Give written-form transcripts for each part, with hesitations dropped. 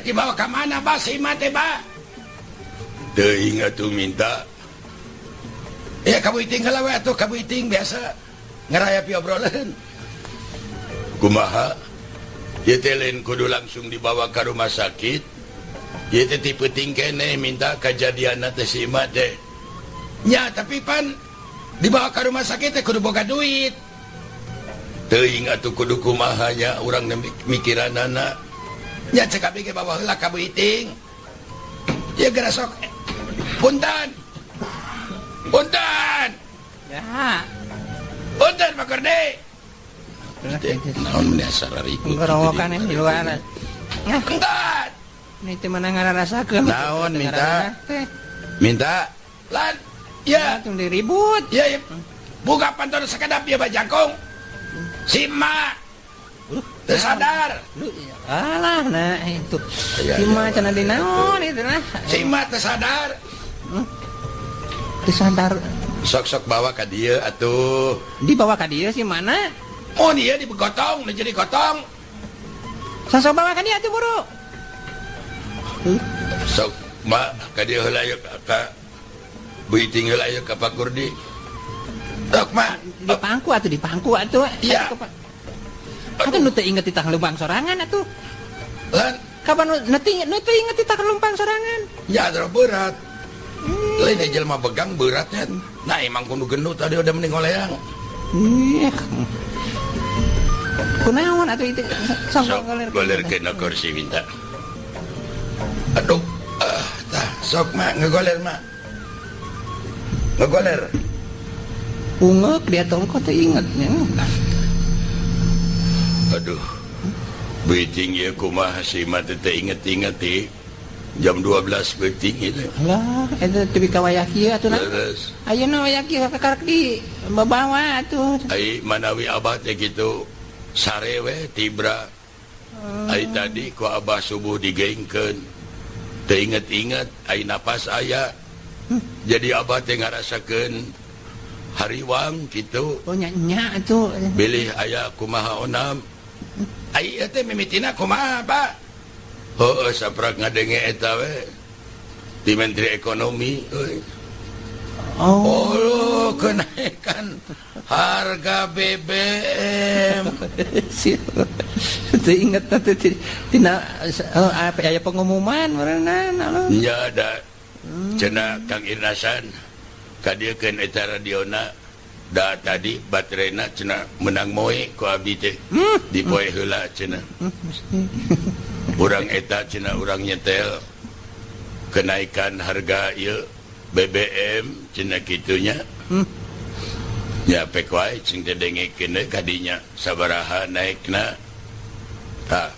dibawa ke mana ba si mate ba? Teuing atuh minta. Ya kabuiting heula we atuh kabuiting biasa ngarayapi obrolan. Kumaha? Ieu teh lain kudu langsung dibawa ke rumah sakit. Ieu teh tipe ting keneh minta kajadianna teh si imah teh. Nya tapi pan dibawa ke rumah sakit teh kudu boga duit. Teuing atuh kudu kumaha nya urang mikiranana. Nya cek abdi ge bawa heula ka Beuting. Ieu geura sok. Punten. Punten. Ya. Punten Pak Kordi. Naon meneh sarari. Ngorowokan di luar. Punten. Ini teh mana ngararasakeun. Naon minta? Minta. Lan. Ya. Tung diribut. Ya, ya. Buka pantun sakedap ya Bajangkung. Si Mak. Teu sadar. Alah, nah itu. Si Mak cenah dinaon itu nah. Si Mak teu sadar. Teu sadar. Sok-sok bawa ka dieu atuh. Dibawa ka dieu si mana? Oh, dia digotong, jadi gotong. Sosok bawa ka dieu atuh buru. Sok Mak ka dieu heula yeuh ka Beuting heula yeuh ka Pak Kordi. Sok Mak, di pangku atuh. Iya. Atuh nu teu inget titah lumpang sorangan atuh. Lan, kapan nu teu inget titah lumpang sorangan? ya terus berat. Lain jelema begang beratnya. Nah, emang kudu gendut tadi udah mending oleang. Iya. Kunaon atuh itu? Sok golerkeun kursi minta. Aduh, tah sok Mak ngegoler Mak. Ngegoler. Ungek dia tongko teu ingetnya. Aduh. Beuting ieu kumaha si mah teh inget-inget ti. Jam 12 beuting itu. Lah, eta teu kawaya kieu atuh nah. Terus Ayeuna waya kieu kakarek di babawa atuh. ai manawi abah teh kitu sare we tibra. Ai tadi ku abah subuh digeingkeun. Teu inget-inget ai napas aya. Jadi abah teh ngarasakeun hariwang kitu. Oh nya atuh. Bilih aya kumaha onam. Ai teh mimitina kumaha Pak? Heueuh saprak ngadenge eta we. Di Menteri Ekonomi euy. Oh, kenaikan harga BBM. Teu inget teh tina aya pengumuman meureunna. Nya ada cenah Kang Irnasan kadiekeun eta radiona da tadi baterena cenah menang moe ku abdi teh dipoe heula cenah. Urang eta cenah urang nyetel kenaikan harga ieu BBM cenah kitunya. Ya pek wae cing teh dengekeun deui kadinya sabaraha naikna. Tah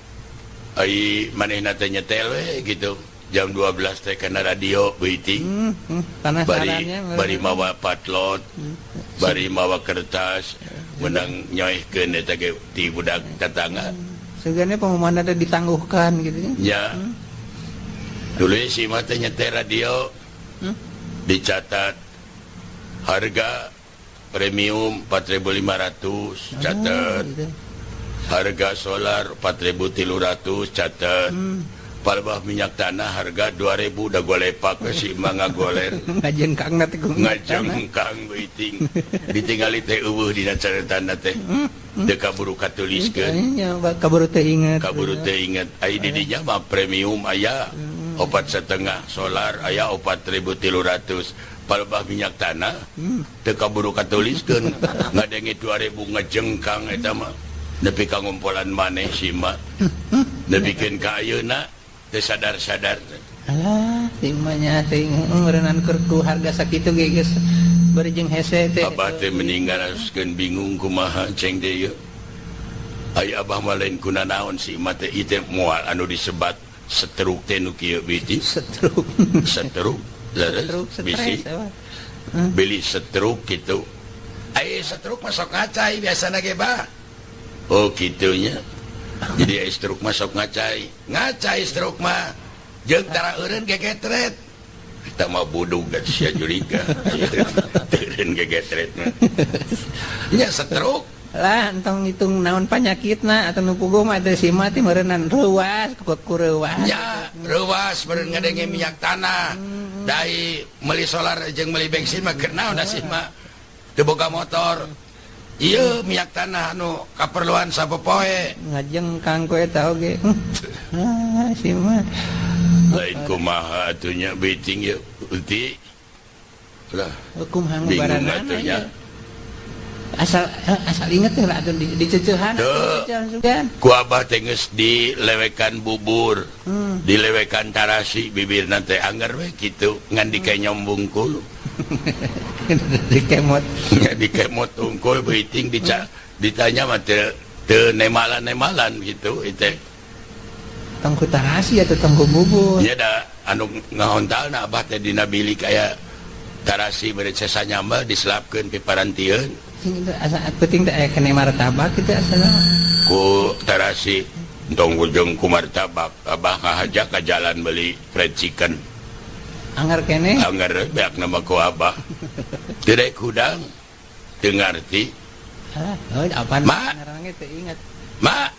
ai manehna teh nyetel we gitu. Jam 12 teh kana radio Beuting. Bari mawa patlot, bari mawa kertas, menang nyoehkeun eta ge ti budak tetangga. Sebenarnya pengumuman ada ditangguhkan gitu ya. Dulu si mah teh nyetel radio. Dicatat harga premium 4.500 catat. Harga solar 4.300 catat. Palbah minyak tanah harga 2.000 dah golepak we si mangga goler. Ngajengkang na teh ngajengkang Beuting. Ditinggali teh eueuh dina caretanna teh. Teu kaburu katuliskeun. Nya kaburu teu inget. Kaburu teu inget. Ai di dinya mah premium aya 4,5 solar aya 4.300. Palbah minyak tanah teu kaburu katuliskeun. Ngadenge 2.000 ngajengkang eta mah. Nepi ka ngumpulan maneh si mah. Nepikeun ka ayeuna teu sadar-sadar. Alah, timanya teh meureunnan keur ku harga sakitu ge geus bari jeung hese teh. Abah teh meninggalkeun bingung kumaha ceng deui. Ai abah mah lain kuna naon si imah teh ieu teh moal anu disebat setruk teh nu kieu Beuting. Setruk. Setruk. Leres bisi. Beli setruk kitu. Ai setruk mah sok ngacai biasana ge bah. Oh kitunya. Jadi struk masuk ngacai struk mah jeung tara eureun gegetret kita mah budug dan sia jurika eureun gegetret mah nya struk lah entong hitung naon panyakitna atau nupugo mah teh si mati meureunnan ruas kureuwas nya ruas meureun ngadenge minyak tanah dai meuli solar jeung meuli bensin mah keur naon sih mah teu boga motor ieu minyak tanah anu kaperluan sapopoe ngajeng kanggo eta oge si mah lain kumaha atunya beuting ieu ulti lah kumaha ngabaranana ya asal inget lah atuh di ceuceuhan sugan ku abah teh geus dilewekan bubur dilewekan tarasi bibirna teh anggar we kitu ngan dikenyom bungkul dikemot unggul beuting ditanya mah teu nemalan gitu itu tong ku tarasi atau tong ku bubur nya da anu ngahontalna abah teh dina bilik aya tarasi beureut sesa nyambal diselapkeun pi parantieun asa penting teh aya kene martabak kitu asana ku tarasi entong ujung ku martabak abah ngahajak ka jalan beli fried chicken anggar kene anggar beak nama ku abah teu daek hudang teu ngarti apaan ngaranna teu inget ma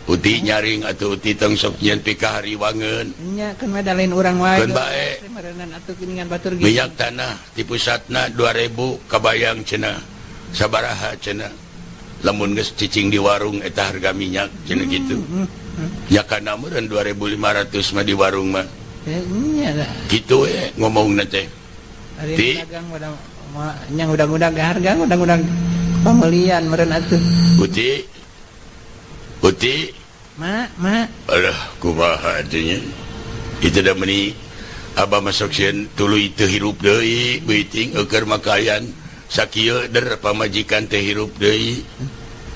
uti nyaring atuh uti tong sok nyen pi ka hariwangeun nya kan mah lain urang wae keun bae meureunnan atuh geuningan batur gitu minyak tanah ti pusatna 2000 kabayang cenah sabaraha cenah lamun geus cicing di warung eta harga minyak cenah kitu nya kana meureun 2500 mah di warung mah nya da kitu we ngomongna teh ti dagang nyang udang-udang harga udang-udang pamelian meureun atuh Uti mak alah kumaha atunya itu dah meni abah masuk sieun tuluy teu hirup deui beuting eukeur makayan sakieu der pamajikan teh hirup deui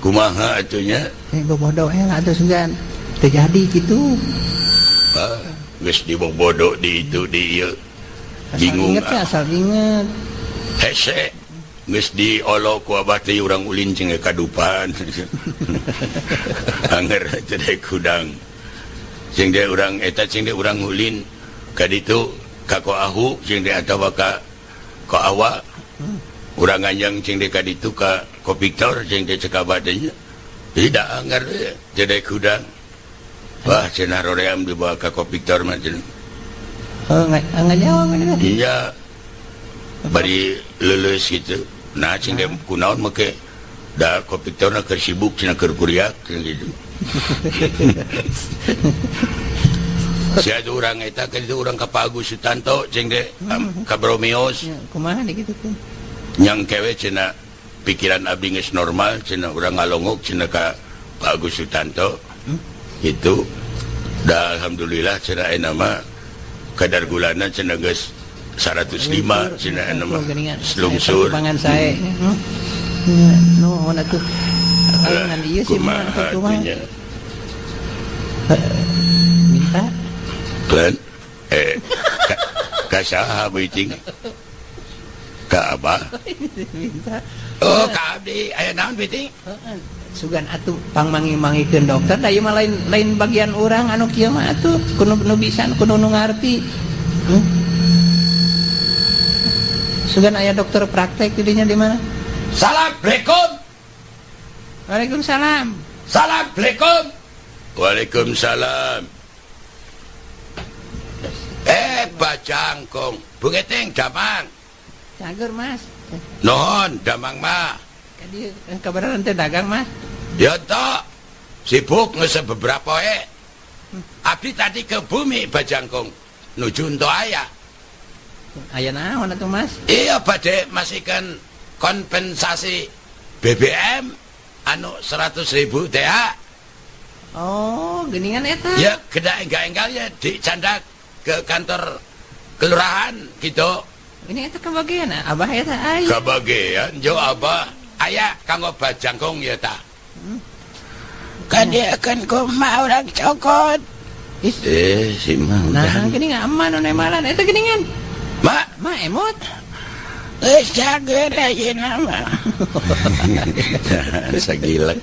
kumaha atunya bobodo lah atuh sugan teu jadi kitu geus dibobodo di itu di ieu bingung asal inget hese geus diolo ku abah teh urang ulin jeung kadupan anger teh daek hudang jeung dia urang eta jeung dia urang ulin ka ditu ka ko ahu jeung dia atawa ka ko awa urang anjang jeung dia ka ditu ka ko Victor jeung dia cek abah teh tidak anger teh daek hudang wah cenah roream dibawa ka ko Victor mah cenah ngajawa mah iya bari leuleus kitu nah cing dia kunaon make da ko Victor na keur sibuk cenah keur kuriak gitu sia urang eta ka ditu urang ka Pak Agus Sutanto cing de ka Bromeos kumaha dikitu teh nyang kewe cenah pikiran abdi geus normal cenah urang ngalongok cenah ka Pak Agus Sutanto gitu da alhamdulillah cenah aya nama kadar gulana cenah geus 105 cenah aya nama selungsur pangan sae no atuh ngan ieu sih mah minta kan ka saha beuting ka abah minta oh ka abdi aya naon beuting sugan atuh pangmangi-mangikeun dokter da ieu mah lain bagian urang anu kieu mah atuh kudu nu bisa kudu nu ngarti sugan aya dokter praktek didinya di mana Assalamualaikum Waalaikumsalam Assalamualaikum Waalaikumsalam Bajangkong bungeteng damang cager mas non damang mah kadi kabaran teh dagang mas ya toh sibuk ngese beberapa abdi tadi ke bumi Bajangkong nuju ento aya naon atuh mas iya bade masihkan kompensasi BBM anu 100.000 teh oh geningan eta ya keda enggal-enggal ya dicandak ke kantor kelurahan gitu ini eta kabagean abah eta aya kabagean jo abah aya kanggo Bajangkong ya ta kan dia akan kumaha urang cokot si mah nah geningan aman nu nemalan eta geningan ma emot cager aja nama sagilak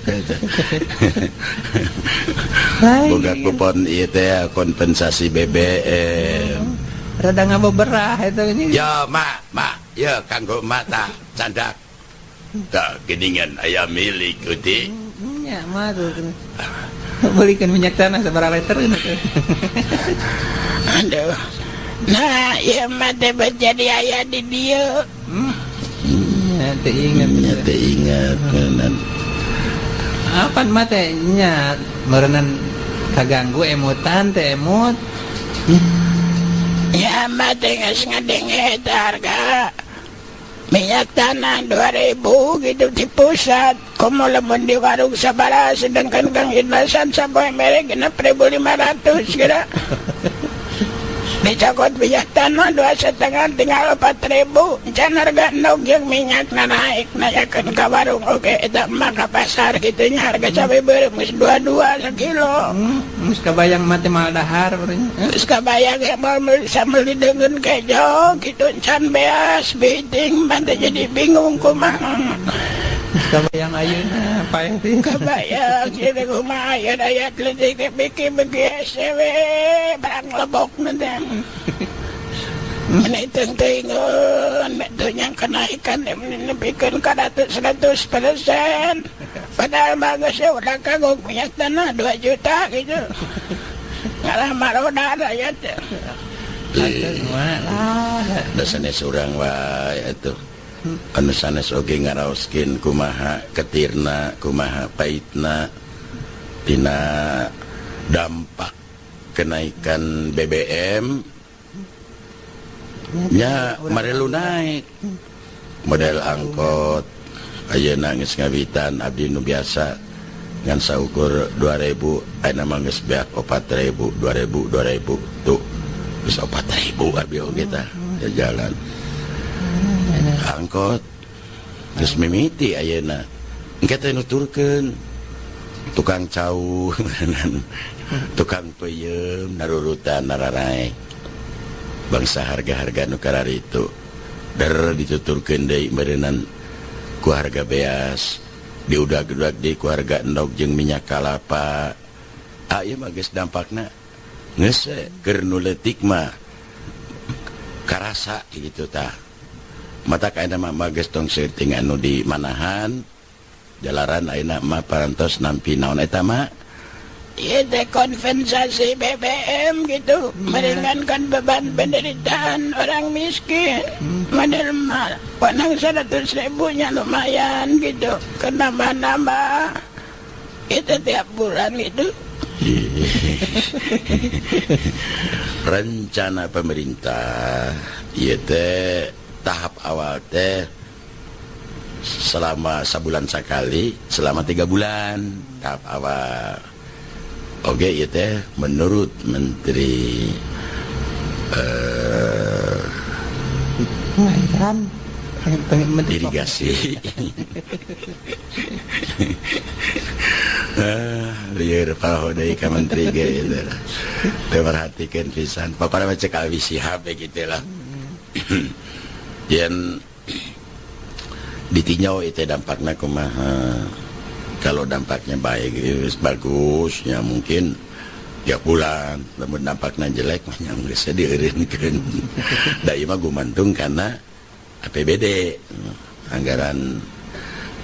boga kupon ieu teh kompensasi BBM rada ngaboberah eta ini ya mak ya kanggo mata candak tak geningan ayam milik uti nya mah tuh belikan minyak tanah sabaraha liter aduh nah ya mate jadi aya di dieu nya teu ingat nya teu ingat kan apan mate nya meureunnan kaganggu emutan teh emut ya mate geus ngadenge harga minyak tanah 2.000 gitu di pusat komo lamun di warung sabaraha sedangkan Kang Idlasan sapoe mere 6.500 kira dicokot minyak tanah 2,5 tinggal 4.000 can harga endog jeung minyak naik nayakeun ka warung oke eta mah ka pasar kitu nya harga cabe beureum geus 22 sakilo geus kabayang mate mal dahar geus kabayang moal meuli deungeun kejo kitu can beas biting mah jadi bingung kumaha kabayang ayeuna paeh teh kabayang jadi kumaha aya aya letik bikin SW barang lebokna teh ini teuing yang kenaikan lebihkan ke 100% padahal bagus ya udah kagok minyak tanah 2 juta gitu ngalah maroda rakyat da sanes urang wae atuh anu sanes oge ngaraoskeun kumaha ketirna kumaha paitna tina dampak kenaikan BBM nya marelu naik model angkot ayeuna geus ngawitan abdi nu biasa ngan saukur 2.000 ayeuna mah geus beak 4.000 2.000 tuh geus 4.000 abdi oge tah jalan angkot geus mimiti ayeuna engke teh nuturkeun tukang cau tukang peuyeum narurutan nararaek bangsa harga-harga nu kararitu der dituturkeun deui meureunnan ku harga beas diudag-udag deui ku harga endog jeung minyak kalapa ieu mah geus dampakna geus keur nu leutik mah karasa kitu tah mata kaena mah geus tong seuting anu di manahan jalaran ayeuna mah parantos nampi naon eta mah ieu teh kompensasi BBM gitu meringankan beban penderitaan orang miskin model mah panang 100.000 nya lumayan gitu kenambah-nambah itu tiap bulan gitu rencana pemerintah ieu teh tahap awal teh selama sebulan sekali selama 3 bulan tahap awal oke ieu teh menurut Menteri irigasi lieur paraho deui ka menteri ge ieu teh perhatikeun pisan papara cek alwi Shihab kitu lah yen ditinjau itu dampaknya kumaha kalau dampaknya baik bagus ya mungkin tiap bulan namun dampaknya jelek mah geus dieureunkeun da ieu mah gumantung kana APBD anggaran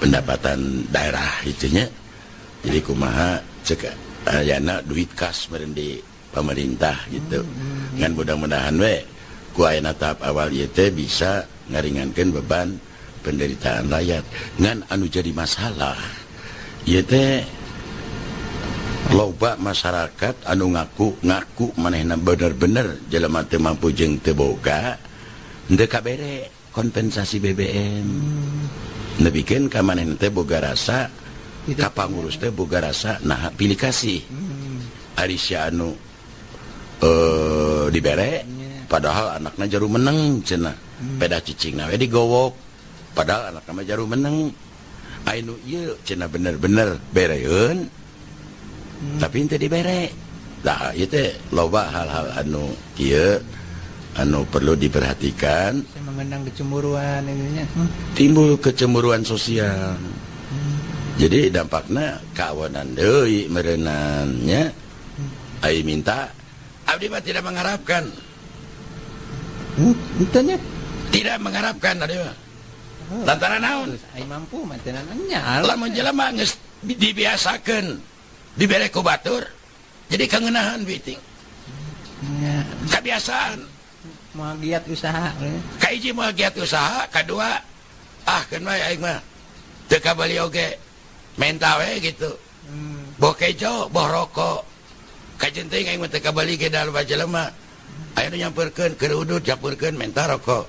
pendapatan daerah itunya jadi kumaha cek ayana duit kas meureun di pemerintah gitu ngan mudah-mudahan we ku ayeuna tahap awal ieu teh bisa ngaringankeun beban penderitaan rakyat ngan anu jadi masalah ieu teh loba masyarakat anu ngaku manehna bener-bener jelema teu mampu jeung teu boga henteu kabere kompensasi BBM nepikeun ka manehna teh boga rasa ka pangurus teh boga rasa nah pilih kasih ari sia anu dibere padahal anakna jaru meneng cenah peda cicingna we digowok padahal anakna mah jaru meneng anu ieu cenah bener-bener bereun tapi henteu dibere tah ieu teh loba hal-hal anu ieu anu perlu diperhatikan mengundang kecemburuan ininya timbul kecemburuan sosial jadi dampakna kawanan deui meureunnan nya ai minta abdi mah tidak mengharapkan entenya tidak mengharapkan abdi mah lantaran naon Ai mampu mah teu nya. lamun jelema geus dibiasakeun dibere ku batur jadi kangenahan biting Nya kebiasaan moal giat usaha we. ka hiji moal giat usaha kadua keun bae aing mah teu kabali oge menta we gitu boh kejo boh rokok kajenting aing mah teu kabali ke dalam jelema aya nu nyampeurkeun keur udud japurkeun menta rokok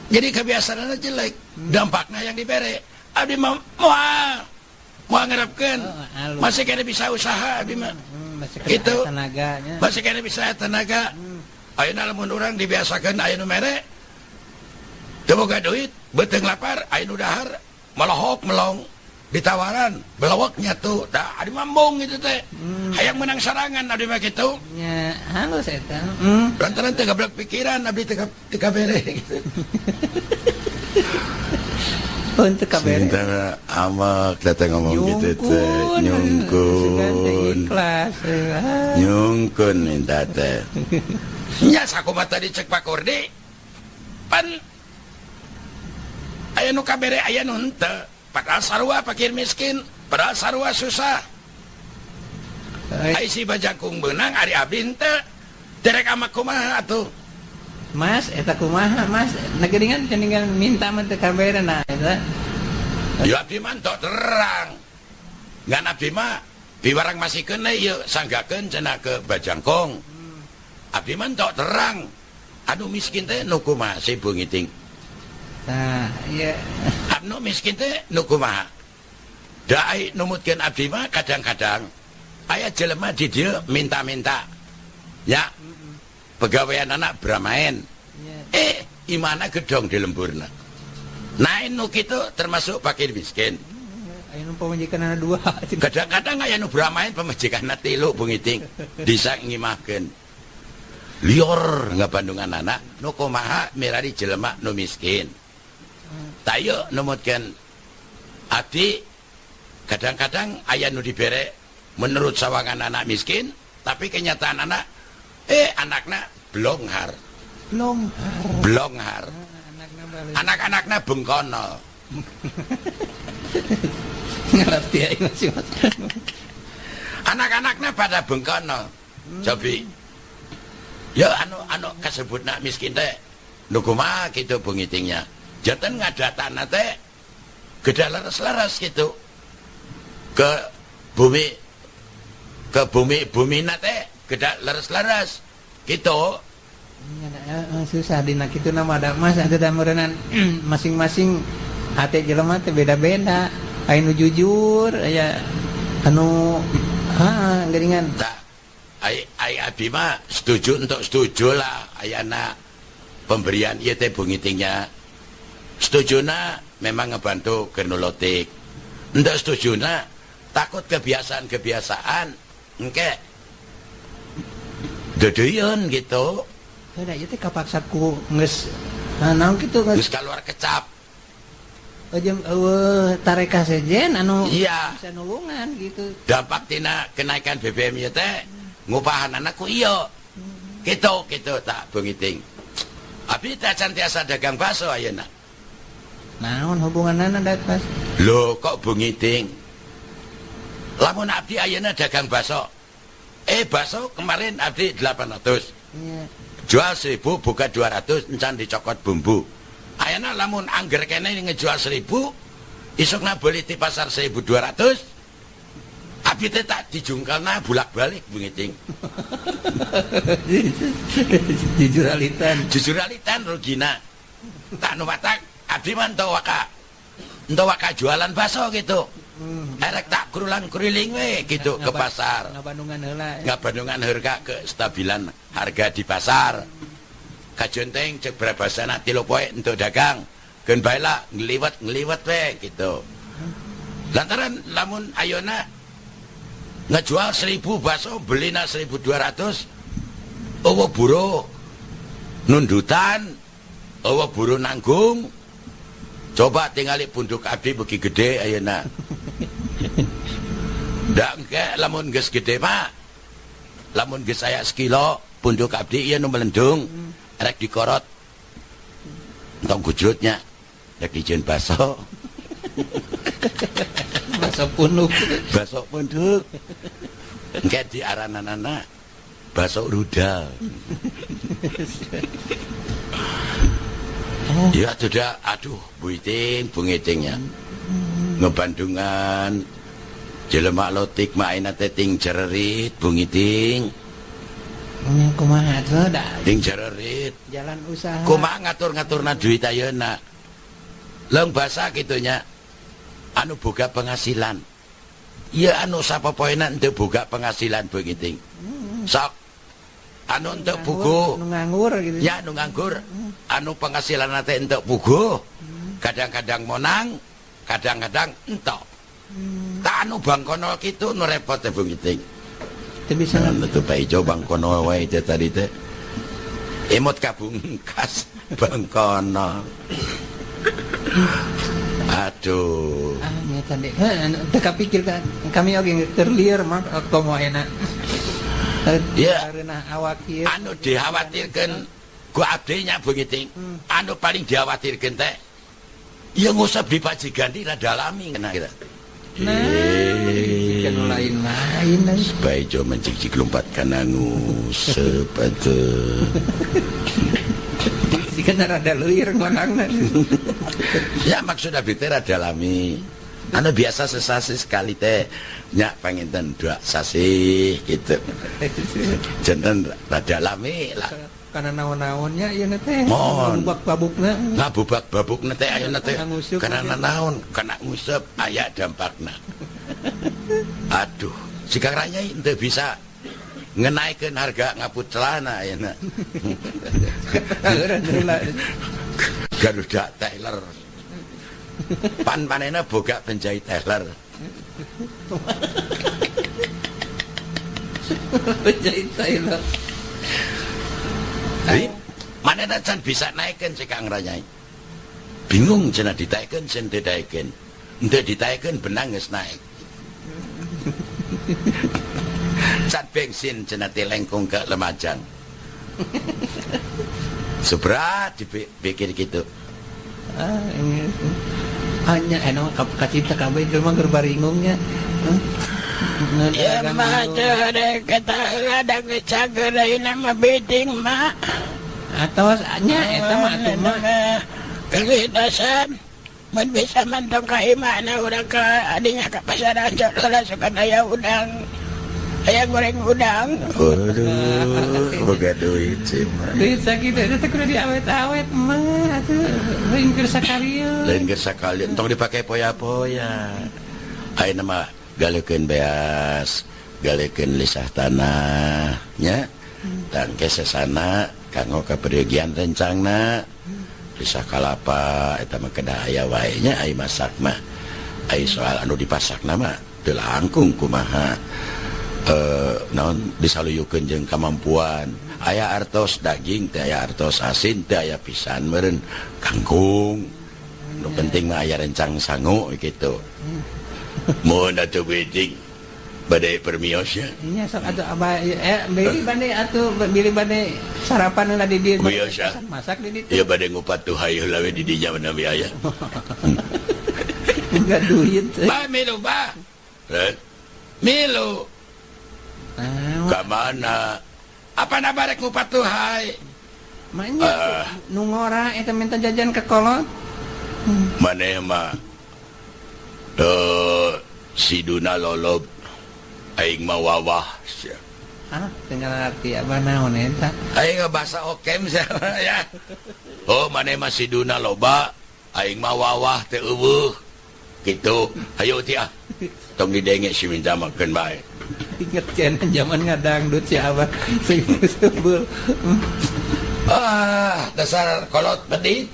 jadi kebiasaanna jelek dampakna yang dibere abdi mah moal ngarepkeun masih kena bisa usaha abdi mah Masih Gitu. tenaganya. masih kena bisa tenaga ayeuna lamun urang dibiasakeun aya nu mere teu boga duit beuteung lapar aya nu dahar melohok melong ditawaran belewek nyatu da adi mambung gitu teh hayang menang sarangan abdi mah kitu Nya halus eta. lantaran teu gablek pikiran abdi teu kabere gitu Untuk kabere. Cinta amak datang ngomong gitu teh nyungkun Ikhlas. nyungkun minta teh nya sakumaha tadi cek Pak Kordi pan aya nu kabere aya nu henteu padahal sarua fakir miskin padahal sarua susah ai si bajangkung beunang ari abdi henteu derek amak kumaha atuh Mas, eta kumaha Mas? Nageuningan cenningan minta mah teu kabere nah eta. ya abdi mah tok terang ngan abdi mah bibarang masihkeun ieu sanggakeun cenah ke bajangkong abdi mah tok terang anu miskin teh nu kumaha si beungiting Nah, iya. anu miskin teh nu kumaha da ai numutkeun abdi mah kadang-kadang aya jelema di dieu minta-minta ya pegawaian anak bermain Iya. imana gedong di lemburna nah nu kitu termasuk fakir miskin Aya nu pamajikanna 2. kadang-kadang aya nu bermain pemajikanna 3 beungiting bisa ngimahkeun lior ngabandungan anak nu kumaha mirari jelema nu miskin tayo numutkeun abdi kadang-kadang aya nu dibere menurut sawangan anak miskin tapi kenyataan anak anakna blonghar Longhar. Anakna balik. anak-anakna bengkono Ngerti aing masih Mas. anak-anakna pada bengkono cobi ya anu kasebutna miskin teh nu kumaha kitu beungitingnya janten ngadatana teh geda leres-leres gitu ke bumi teh geda leres-leres gitu Susah dina kitu nama ada Mas ada dameureunan masing-masing hate jelema teh beda-beda. Aya nu jujur, aya anu geuningan. tak ai abdi mah setuju untuk setuju lah ayana pemberian ieu teh beungitingnya setujuna memang ngebantu genolotik ndak setujuna takut kebiasaan engke dedeun gitu Kada ieu teh kapaksa ku geus naon kitu geus geus keluar kecap jeung tareka sejen anu iya bisa nulungan gitu. dampak tina kenaikan BBM ieu teh ngupahan anakku iya gitu tak beungiting abdi teh cantiasa dagang bakso ayeuna Naon hubunganana dat Mas? lho kok beungiting lamun abdi ayeuna dagang bakso bakso kemarin abdi 800 Iya. jual 1000 buka 200 encan dicokot bumbu ayeuna lamun angger kene ngejual 1000 isukna beli di pasar 1200 abdi teh tak dijungkelna bulak-balik beungiting jujuralitan rugina tak nu matak abdi mah ento waka jualan bakso gitu erek tak kurulang-kuriling we gitu ke pasar Ngabandungan heula. ngabandungan harga kestabilan harga di pasar kajonteng cek berabasana 3 poe untuk dagang keun bae lah ngliwet we gitu lantaran lamun ayeuna ngejual 1000 bakso belina 1200 eueuh buru nundutan eueuh buru nanggung coba tingali punduk abdi beuki gede ayeuna ndak engke lamun geus gede mah lamun geus aya sekilo punduk abdi ieu nu melendung rek dikorot entong gujrutnya dak dijeun baso. Baso punuk. Baso punduk. Engke diarananana baso rudal. Ya sudah, aduh, Bu Ngiting ya. Ngebandungan jelemak lotik main ting cererit, Bu Ngiting. Kumaha tuh dah. Ting cererit. Jalan usaha. Kumaha ngatur-ngaturna duit ayeuna. Leung basa kitunya. Anu boga penghasilan. Ya anu sapopoena teu boga penghasilan Bu Ngiting. Sok anu entuk buku nu nganggur gitu. Ya nu nganggur anu penghasilan teh entuk buku kadang-kadang monang kadang-kadang entok tak anu bangkono kitu nu repot teh Bu Ngiting teu bisa teu bae jo bangkono wae teh tadi teh emot kabungkas bangkono aduh nya tadi teu kapikir kan kami oge terlieur mah komo enak. Ya, awak anu dikhawatirkan ku abdinya Bu Ngiting. Anu paling dikhawatirkan teh ya ngusap di pajigan di rada alami kena kita. Kan lain-lain supaya jo mencicik lompat kana ngusep atuh. Kan rada leuir ngonangna. Ya maksud abdi teh rada alami. Anu biasa sesasi sekali teh nya pangenten 2 sasi gitu. Janten rada alami lah. Karena naon-naonnya ieu teh bubak babukna. Ngabubak babukna teh ayeuna teh. Karena naon, kana ngusep aya dampakna. Aduh, sikang ranyai teu bisa ngenaikeun harga ngaput celana ayeuna. Garuda Taylor. Pan panena boga penjahit Taylor. Penjahit Taylor. Jadi, manena can bisa naikkan Kang Ranyai. Bingung cenah ditaikeun sen ditaikeun. Henteu ditaikeun benang geus naik. Can bensin cenah lengkung ke Lumajang. Seberat dipikir gitu. Ini hanya eno kacita kabeh itu mah gerbaringungnya. Ya mah deh kata ada kecager nama beding mah. Atau nya eta mah atuh mah kegitasan mun bisa mantong ka imana urang ka adinya ka pasaran coba suka aya udang. Aya goreng udang. Waduh, boga duit sih mah. Duit sakitu eta kudu diawet-awet mah atuh lain keur sakalieu. Lain keur sakalieu tong dipake poya-poya. Ayeuna mah galekeun beas, galekeun lisah tanah nya. Tangke sesana kanggo kapergian rencangna. Lisah kalapa eta mah kedah aya wae nya ai masak mah. Ai soal anu dipasakna mah teu langkung kumaha. Naon disaluyukeun jeung kemampuan aya artos daging teh aya artos asin teh aya pisan meureun kangkung nu penting mah aya rencang sangu kitu mun atuh bedik bade permios ya nya sok atuh abah beli bade atuh beli bade sarapan heula di dieu masak di dieu ieu bade ngupat tuh hayu heula we di dinya mana we aya enggak duit ba milu ba milu kamana apa na barek ngupat tuh hai manya nu ngora eta minta jajan ke kolot maneh mah siduna lolob aing mah wawah sia tinggal arti apa naon eta aing bahasa okem sia ya oh maneh mah siduna loba aing mah wawah teu eueuh kitu hayu ti ah tong didenge si minta makeun bae inget cenah zaman ngadangdut si abah sebul dasar kolot pedit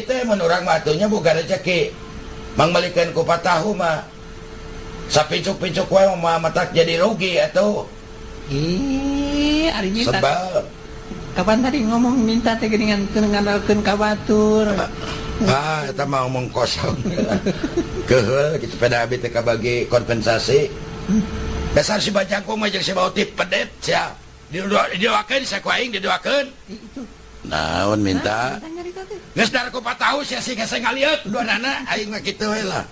teh mun urang mah atunya boga rezeki mangmalikeun ku patahu mah sapicuk-picuk wae mah matak jadi rugi atuh ari minta sebab kapan tadi ngomong minta teh geuningan teu ngandalkeun ka batur eta mah ngomong kosong keheul kitu pada abi teh kabagi kompensasi dasar si bajangkung mah jeung si bautip pedet sia didoakeun saku aing didoakeun itu naon minta Geus dar ku 4 tahun sia sih saya ngaliat dua nana aing mah kitu we lah.